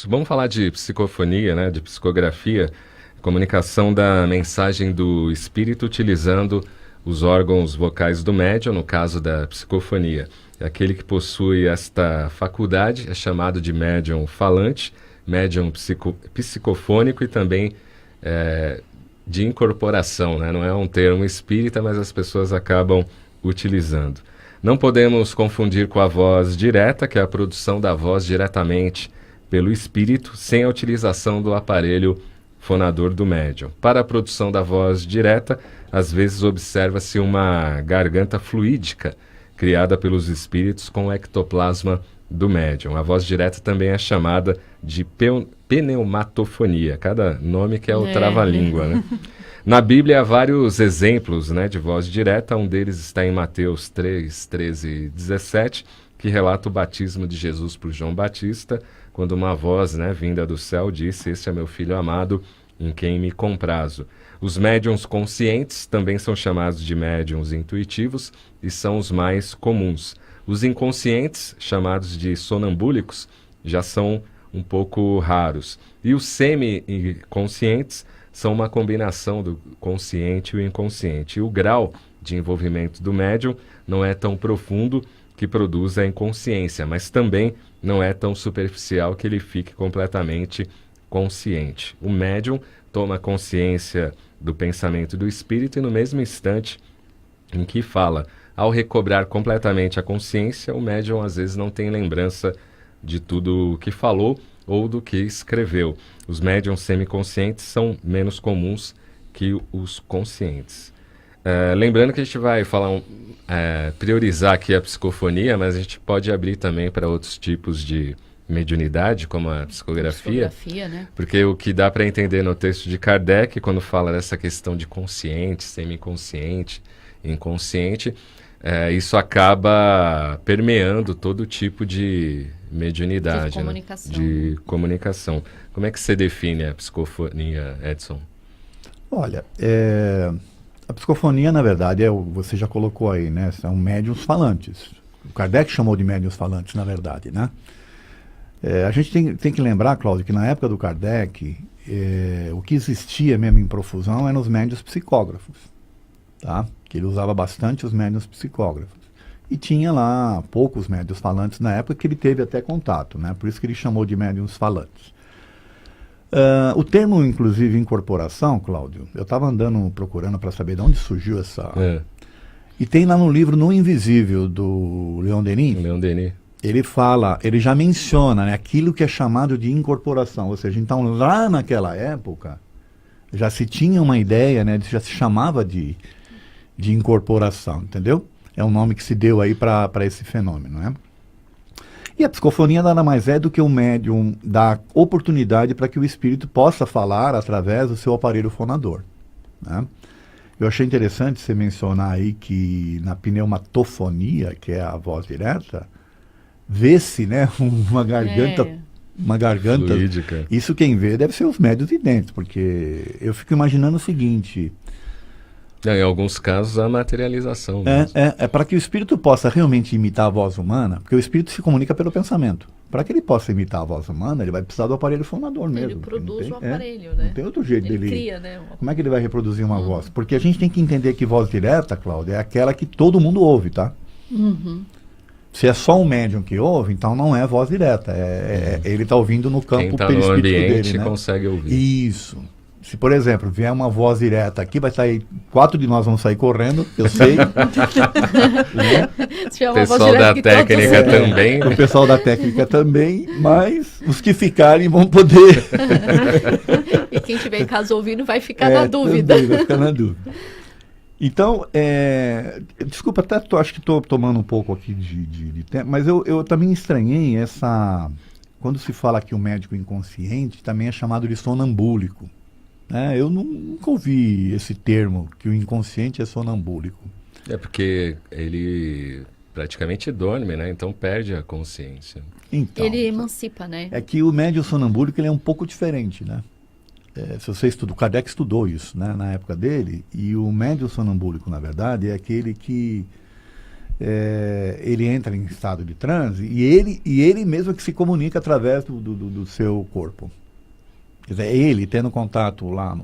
Vamos falar de psicofonia, né, de psicografia, comunicação da mensagem do espírito utilizando os órgãos vocais do médium, no caso da psicofonia. Aquele que possui esta faculdade é chamado de médium falante, médium psicofônico e também de incorporação, né? Não é um termo espírita, mas as pessoas acabam utilizando. Não podemos confundir com a voz direta, que é a produção da voz diretamente pelo espírito, sem a utilização do aparelho fonador do médium. Para a produção da voz direta, às vezes observa-se uma garganta fluídica, criada pelos espíritos com o ectoplasma do médium. A voz direta também é chamada de pneumatofonia, cada nome que é o trava-língua, né? Na Bíblia há vários exemplos, né, de voz direta. Um deles está em Mateus 3, 13 e 17, que relata o batismo de Jesus por João Batista, quando uma voz, né, vinda do céu disse: "Este é meu filho amado, em quem me comprazo". Os médiuns conscientes também são chamados de médiuns intuitivos e são os mais comuns. Os inconscientes, chamados de sonambúlicos, já são um pouco raros. E os semi-conscientes são uma combinação do consciente e o inconsciente. E o grau de envolvimento do médium não é tão profundo que produza a inconsciência, mas também não é tão superficial que ele fique completamente consciente. O médium toma consciência do pensamento do espírito e no mesmo instante em que fala. Ao recobrar completamente a consciência, o médium às vezes não tem lembrança de tudo o que falou ou do que escreveu. Os médiums semiconscientes são menos comuns que os conscientes. Lembrando que a gente vai falar priorizar aqui a psicofonia, mas a gente pode abrir também para outros tipos de mediunidade, como a psicografia, né? Porque o que dá para entender no texto de Kardec, quando fala dessa questão de consciente, semiconsciente, inconsciente, isso acaba permeando todo tipo de mediunidade, de comunicação. Né? De comunicação. Como é que você define a psicofonia, Edson? Olha, a psicofonia, na verdade, você já colocou aí, né? São médiuns falantes. O Kardec chamou de médiuns falantes, na verdade, né? A gente tem que lembrar, Cláudio, que na época do Kardec, o que existia mesmo em profusão eram os médiuns psicógrafos, tá? Que ele usava bastante os médiuns psicógrafos. E tinha lá poucos médiuns falantes na época que ele teve até contato, né? Por isso que ele chamou de médiuns falantes. O termo, inclusive, incorporação, Cláudio, eu estava procurando para saber de onde surgiu essa... E tem lá no livro No Invisível, do Leon Denis. Leon Denis. Ele já menciona, né, aquilo que é chamado de incorporação. Ou seja, então lá naquela época já se tinha uma ideia, né, já se chamava de incorporação, entendeu? É um nome que se deu aí para esse fenômeno, né? E a psicofonia nada mais é do que o médium dar oportunidade para que o espírito possa falar através do seu aparelho fonador, né? Eu achei interessante você mencionar aí que na pneumatofonia, que é a voz direta, vê-se, né, uma garganta fluídica. Isso quem vê deve ser os médiuns videntes, porque eu fico imaginando o seguinte... Em alguns casos, a materialização. É para que o espírito possa realmente imitar a voz humana, porque o espírito se comunica pelo pensamento. Para que ele possa imitar a voz humana, ele vai precisar do aparelho fonador mesmo. Ele produz o aparelho, né? Não tem outro jeito dele. Cria, né? Como é que ele vai reproduzir uma voz? Porque a gente tem que entender que voz direta, Cláudia, é aquela que todo mundo ouve, tá? Uhum. Se é só um médium que ouve, então não é voz direta. Ele está ouvindo no campo perispíritico no ambiente dele, né? Consegue ouvir. Isso. Se, por exemplo, vier uma voz direta aqui, vai sair, 4 de nós vão sair correndo, eu sei. Né? O pessoal da técnica também. O pessoal da técnica também, mas os que ficarem vão poder. E quem estiver em casa ouvindo vai ficar na dúvida. Também vai ficar na dúvida. Então, desculpa, até acho que estou tomando um pouco aqui de tempo, mas eu também estranhei quando se fala que o médico inconsciente também é chamado de sonambúlico. Eu nunca ouvi esse termo, que o inconsciente é sonambúlico. É porque ele praticamente dorme, né? Então perde a consciência. Então, ele emancipa, né? É que o médium sonambúlico ele é um pouco diferente, né? Se você estuda, o Kardec estudou isso, né, na época dele, e o médium sonambúlico, na verdade, é aquele que ele entra em estado de transe e ele mesmo que se comunica através do seu corpo. Quer dizer, ele tendo contato lá,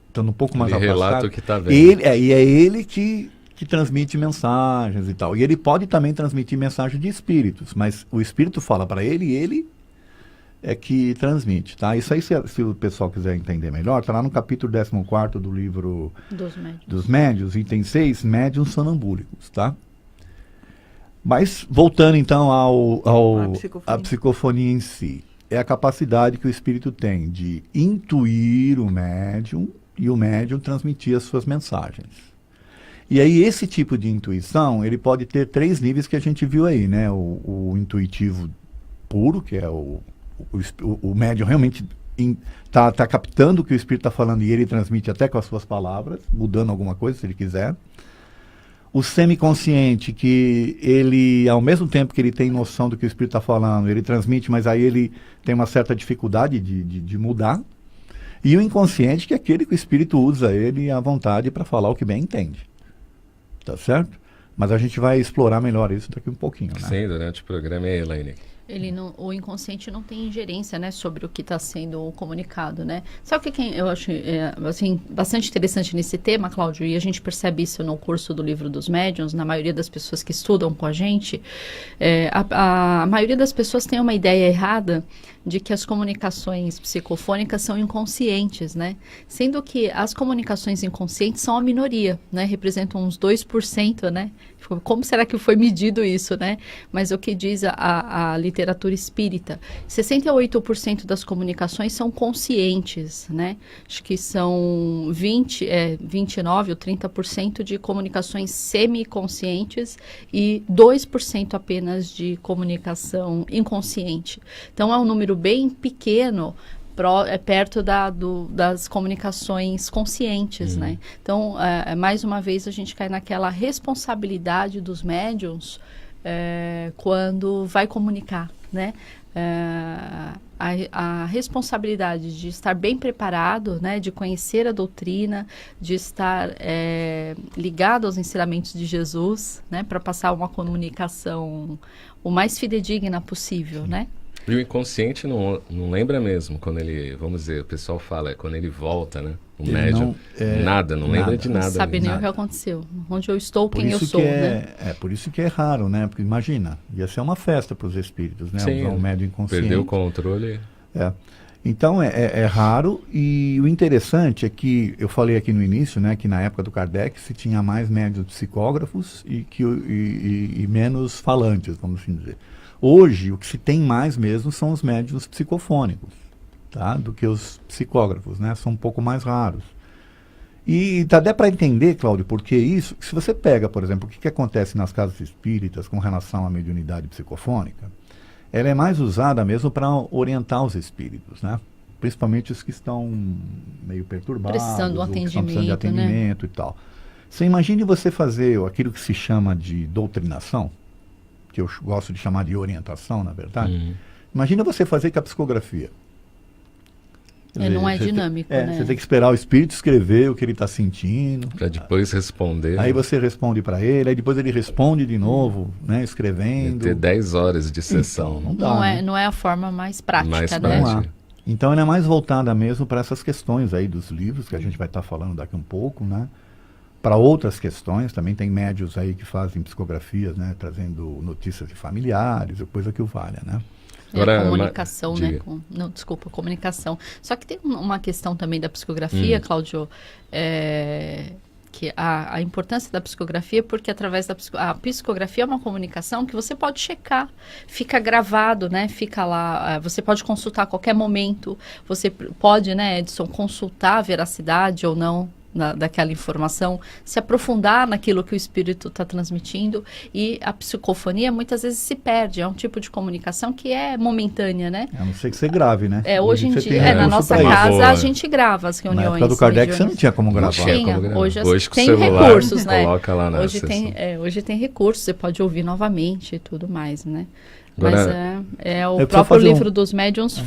estando um pouco mais Ele afastado. relata o que está vendo. E é ele que transmite mensagens e tal. E ele pode também transmitir mensagens de espíritos, mas o espírito fala para ele e ele é que transmite, tá? Isso aí, se o pessoal quiser entender melhor, está lá no capítulo 14º do livro dos Médiuns, item 6, Médiuns Sonambúlicos, tá? Mas, voltando então à psicofonia em si, é a capacidade que o espírito tem de intuir o médium e o médium transmitir as suas mensagens. E aí esse tipo de intuição, ele pode ter 3 níveis que a gente viu aí, né? O intuitivo puro, que é o médium realmente está captando o que o espírito está falando e ele transmite até com as suas palavras, mudando alguma coisa se ele quiser. O semiconsciente, que ele, ao mesmo tempo que ele tem noção do que o espírito está falando, ele transmite, mas aí ele tem uma certa dificuldade de mudar. E o inconsciente, que é aquele que o espírito usa ele à vontade para falar o que bem entende. Tá certo? Mas a gente vai explorar melhor isso daqui um pouquinho, né? Sim, durante o programa, Elaine. O inconsciente não tem ingerência, né, sobre o que está sendo comunicado, né? Sabe o que eu acho assim, bastante interessante nesse tema, Cláudio, e a gente percebe isso no curso do Livro dos Médiuns, na maioria das pessoas que estudam com a gente, a maioria das pessoas tem uma ideia errada de que as comunicações psicofônicas são inconscientes, né? Sendo que as comunicações inconscientes são a minoria, né? Representam uns 2%, né? Como será que foi medido isso, né? Mas o que diz a literatura espírita, 68% das comunicações são conscientes, né? Acho que são 29 ou 30% de comunicações semiconscientes e 2% apenas de comunicação inconsciente. Então é um número bem pequeno perto das comunicações conscientes, né? Então, mais uma vez, a gente cai naquela responsabilidade dos médiuns quando vai comunicar, né? A responsabilidade de estar bem preparado, né? De conhecer a doutrina, de estar ligado aos ensinamentos de Jesus, né? Para passar uma comunicação o mais fidedigna possível, né? E o inconsciente não lembra mesmo, quando ele, vamos dizer, o pessoal fala, quando ele volta, né? O médium, não lembra de nada. Não sabe nem o que aconteceu, onde eu estou, quem eu sou, né? Por isso que é raro, né? Porque imagina, ia ser uma festa para os espíritos, né? Sim, usar um médium inconsciente. Perdeu o controle. Então é raro, e o interessante é que, eu falei aqui no início, né? Que na época do Kardec se tinha mais médios psicógrafos e menos falantes, vamos assim dizer. Hoje, o que se tem mais mesmo são os médiuns psicofônicos, tá? Do que os psicógrafos, né? São um pouco mais raros. E dá até para entender, Cláudio, por que isso? Se você pega, por exemplo, o que acontece nas casas espíritas com relação à mediunidade psicofônica, ela é mais usada mesmo para orientar os espíritos, né? Principalmente os que estão meio perturbados, precisando ou que estão precisando de atendimento, né? E tal. Você imagine você fazer aquilo que se chama de doutrinação, que eu gosto de chamar de orientação, na verdade. Imagina você fazer com a psicografia. Não é dinâmico, né? Você tem que esperar o espírito escrever o que ele está sentindo. Para depois responder. Aí você responde para ele, aí depois ele responde de novo, né, escrevendo. Ter 10 horas de sessão. Então, não dá, né? Não é a forma mais prática, né? Não. Então ela é mais voltada mesmo para essas questões aí dos livros, que a gente vai estar falando daqui um pouco, né? Para outras questões, também tem médios aí que fazem psicografias, né, trazendo notícias de familiares, coisa que o valha, né? Agora, comunicação, né? Comunicação. Só que tem uma questão também da psicografia, Cláudio, que a importância da psicografia, porque através a psicografia é uma comunicação que você pode checar, fica gravado, né? Fica lá, você pode consultar a qualquer momento, você pode, né, Edson, consultar a veracidade ou não daquela informação, se aprofundar naquilo que o espírito está transmitindo, e a psicofonia muitas vezes se perde, é um tipo de comunicação que é momentânea, né? A não ser que você grave, né? Hoje em dia, na nossa casa, a gente grava as reuniões. Na época do Kardec você não tinha como gravar. Hoje tem recursos, né? Coloca lá na hoje tem recursos, você pode ouvir novamente e tudo mais, né? Agora, mas o próprio livro dos médiuns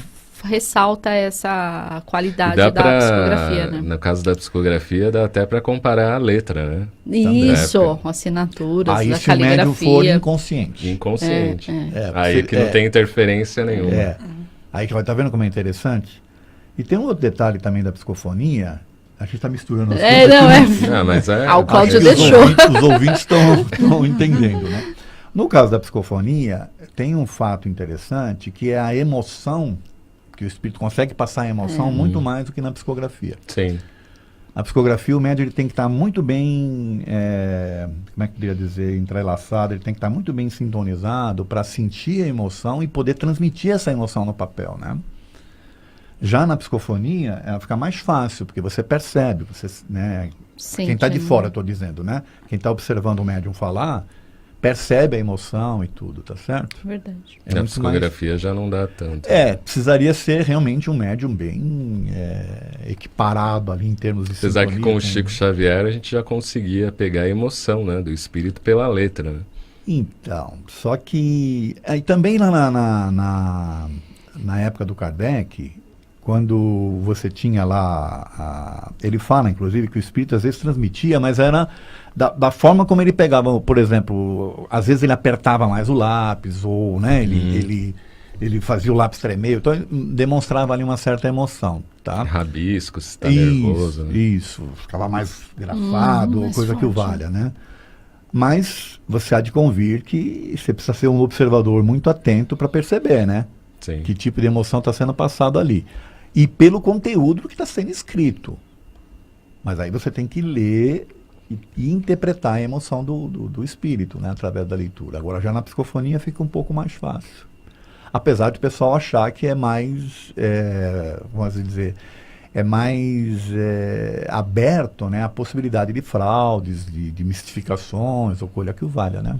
ressalta essa qualidade E dá da psicografia, né? No caso da psicografia, dá até para comparar a letra, né? Isso, assinaturas, aí a se o médium for caligrafia. inconsciente. Inconsciente. Aí você- que não tem interferência nenhuma. Aí tá vendo como é interessante? E tem um outro detalhe também da psicofonia, a gente está misturando as coisas Não, aqui, Ah, mas é. Ah, o Cláudio acho que deixou. Os ouvintes estão entendendo, né? No caso da psicofonia, tem um fato interessante que é a emoção, que o espírito consegue passar a emoção muito mais do que na psicografia. Sim. A psicografia, o médium ele tem que estar muito bem, como é que eu queria dizer, entrelaçado, ele tem que estar muito bem sintonizado para sentir a emoção e poder transmitir essa emoção no papel, né? Já na psicofonia, ela fica mais fácil, porque você percebe, você, né, Sente, quem está de né? fora, estou dizendo, né? Quem está observando o médium falar, percebe a emoção e tudo, tá certo? Verdade. Na muito mais- psicografia já não dá tanto. precisaria ser realmente um médium bem equiparado ali em termos de Apesar que sintonia, com o Chico Xavier a gente já conseguia pegar a emoção, né, do espírito pela letra, né? Então, só que aí também lá na época do Kardec, quando você tinha lá, ele fala inclusive que o espírito às vezes transmitia, mas era da forma como ele pegava, por exemplo, às vezes ele apertava mais o lápis, ou né, ele fazia o lápis tremer, então ele demonstrava ali uma certa emoção, tá? Rabisco, se está nervoso, né? Isso, ficava mais grafado, ou mais coisa que o forte, valha, né? Mas você há de convir que você precisa ser um observador muito atento para perceber, né? Sim. Que tipo de emoção está sendo passado ali. E pelo conteúdo que está sendo escrito. Mas aí você tem que ler e interpretar a emoção do espírito, né? Através da leitura. Agora já na psicofonia fica um pouco mais fácil. Apesar de o pessoal achar que é mais, vamos dizer, é mais aberto, né, a possibilidade de fraudes, de mistificações, ou coisa que o valha, né?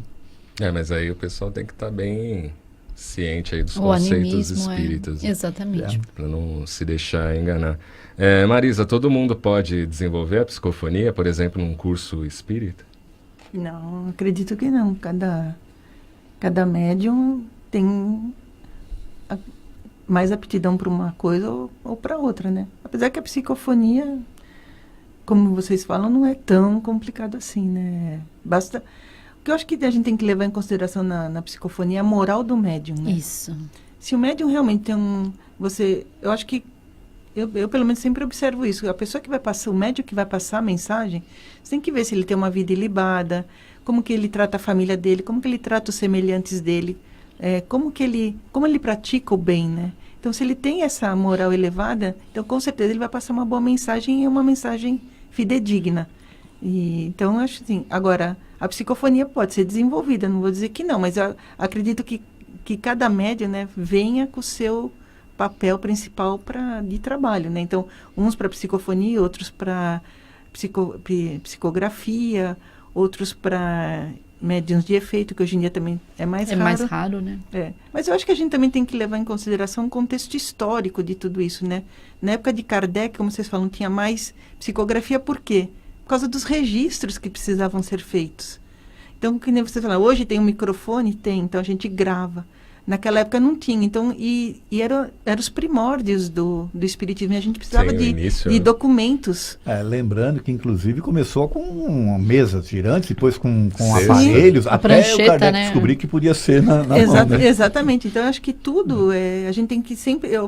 Mas aí o pessoal tem que estar bem ciente aí dos O conceitos animismo, espíritas, né? Exatamente. Para não se deixar enganar. Marisa, todo mundo pode desenvolver a psicofonia, por exemplo, num curso espírita? Não, acredito que não. Cada médium tem mais aptidão para uma coisa ou para outra, né? Apesar que a psicofonia, como vocês falam, não é tão complicado assim, né? Basta... O que eu acho que a gente tem que levar em consideração na psicofonia é a moral do médium, né? Isso. Se o médium realmente tem eu acho que eu pelo menos sempre observo isso. A pessoa que vai passar, o médium que vai passar a mensagem, você tem que ver se ele tem uma vida ilibada, como que ele trata a família dele, como que ele trata os semelhantes dele, como ele pratica o bem, né? Então, se ele tem essa moral elevada, então com certeza ele vai passar uma boa mensagem e uma mensagem fidedigna. Então, eu acho assim, agora, a psicofonia pode ser desenvolvida, não vou dizer que não, mas eu acredito que cada médium, né, venha com o seu papel principal de trabalho, né? Então, uns para psicofonia, outros para psicografia, outros para médiuns de efeito, que hoje em dia também é mais raro. É mais raro, né? Mas eu acho que a gente também tem que levar em consideração o contexto histórico de tudo isso, né? Na época de Kardec, como vocês falam, tinha mais psicografia, por quê? Por causa dos registros que precisavam ser feitos. Então, que nem você fala, hoje tem um microfone? Tem, então a gente grava. Naquela época não tinha, então, e eram os primórdios do espiritismo, e a gente precisava Sim, de início, documentos. Lembrando que, inclusive, começou com mesas girantes, depois com Sim. aparelhos, A até prancheta, o Kardec né? descobrir que podia ser na mão, né? Exatamente. Então, eu acho que tudo, a gente tem que sempre, eu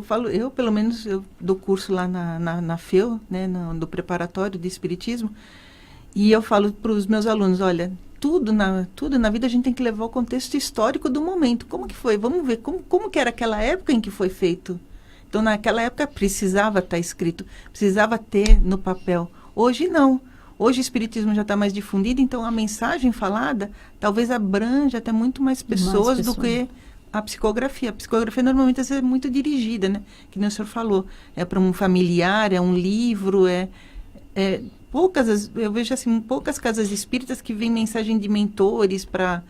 pelo menos, eu dou curso lá na FEU, né, do preparatório de espiritismo, e eu falo para os meus alunos, olha, tudo na vida a gente tem que levar o contexto histórico do momento. Como que foi? Vamos ver como que era aquela época em que foi feito. Então, naquela época precisava estar escrito, precisava ter no papel. Hoje não. Hoje o espiritismo já está mais difundido, então a mensagem falada talvez abranja até muito mais pessoas do que a psicografia. A psicografia normalmente é muito dirigida, né? Que nem o senhor falou. É para um familiar, é um livro, eu vejo assim, poucas casas espíritas que vêm mensagem de mentores para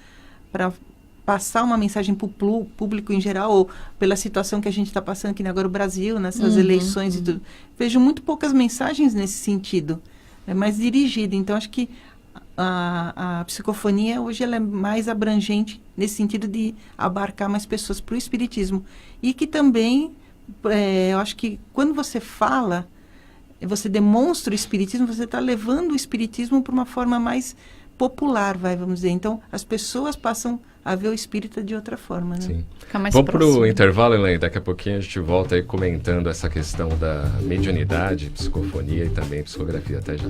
passar uma mensagem para o público em geral, ou pela situação que a gente está passando aqui agora no Brasil, nessas eleições e tudo. Vejo muito poucas mensagens nesse sentido. É mais dirigida. Então, acho que a psicofonia hoje ela é mais abrangente nesse sentido de abarcar mais pessoas para o espiritismo. E que também eu acho que quando você fala, você demonstra o espiritismo, você está levando o espiritismo para uma forma mais popular, vamos dizer. Então, as pessoas passam a ver o espírita de outra forma, né? Sim. Fica mais Vamos para próximo. o intervalo, Elaine. Daqui a pouquinho a gente volta aí comentando essa questão da mediunidade, psicofonia e também psicografia. Até já.